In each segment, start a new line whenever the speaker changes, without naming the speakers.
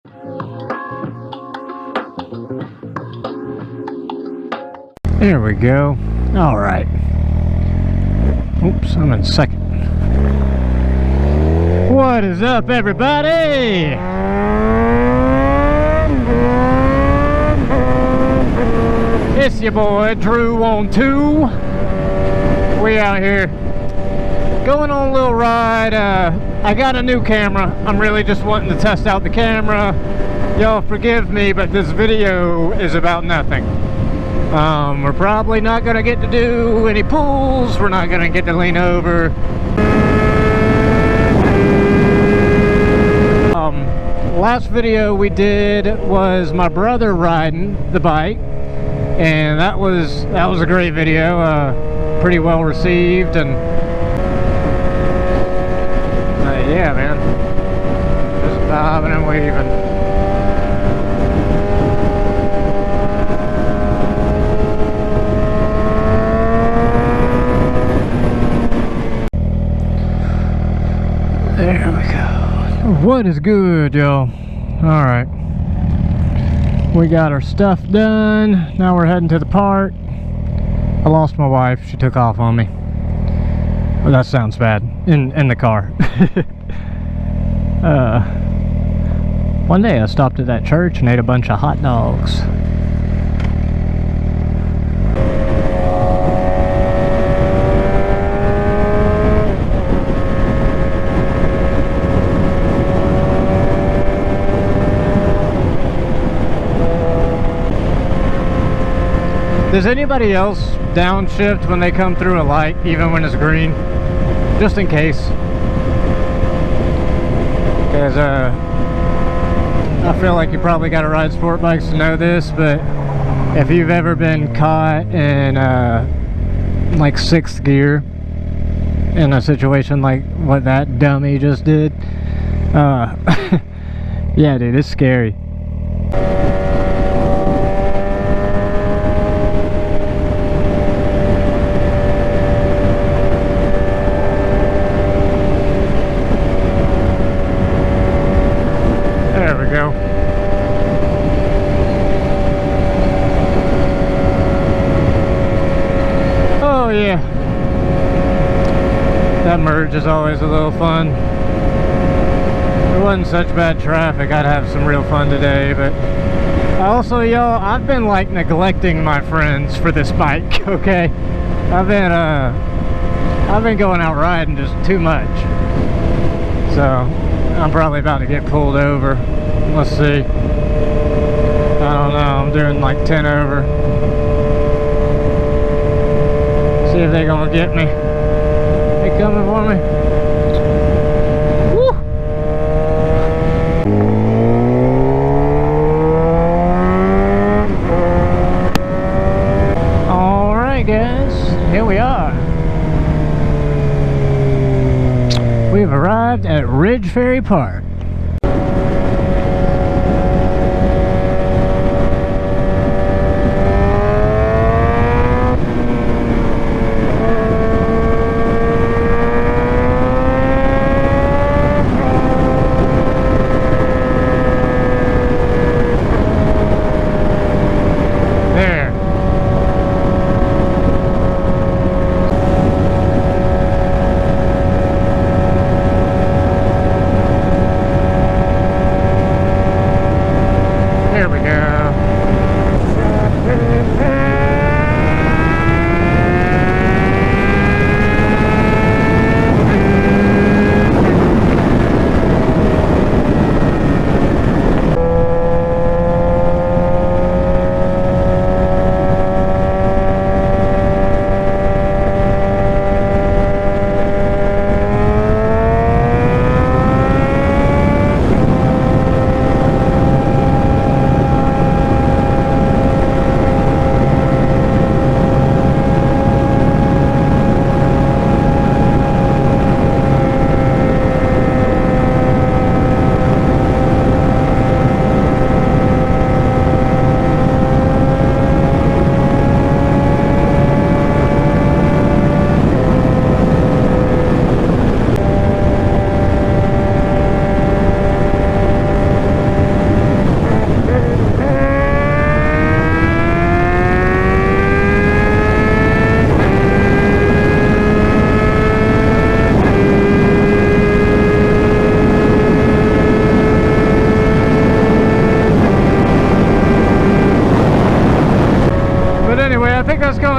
There we go. All right. Oops, I'm in second. What is up, everybody? It's your boy Drew on 2. We out here going on a little ride. I got a new camera. I'm really just wanting to test out the camera. Y'all forgive me, but this video is about nothing. We're probably not gonna get to do any pulls. We're not gonna get to lean over. Last video we did was my brother riding the bike, and that was a great video. Pretty well received, and yeah, man, just bobbing and weaving. There we go. What is good, y'all? Alright. We got our stuff done. Now we're heading to the park. I lost my wife. She took off on me. Well, that sounds bad. In the car. One day I stopped at that church and ate a bunch of hot dogs. Does anybody else downshift when they come through a light, even when it's green? Just in case. Because I feel like you probably got to ride sport bikes to know this, but if you've ever been caught in like 6th gear in a situation like what that dummy just did, yeah, dude, it's scary. Go. Oh yeah, that merge is always a little fun. If it wasn't such bad traffic, I'd have some real fun today. But also, y'all, I've been like neglecting my friends for this bike. Okay, I've been going out riding just too much, so I'm probably about to get pulled over. Let's see. I don't know. I'm doing like 10 over. See if they're gonna get me. They coming for me? Woo! Alright, guys. Here we are. We've arrived at Ridge Ferry Park.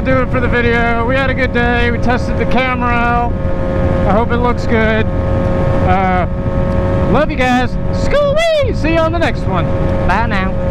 gonna do it for the video. We had a good day. We tested the camera out. I hope it looks good. Love you guys. School-wee! See you on the next one. Bye now.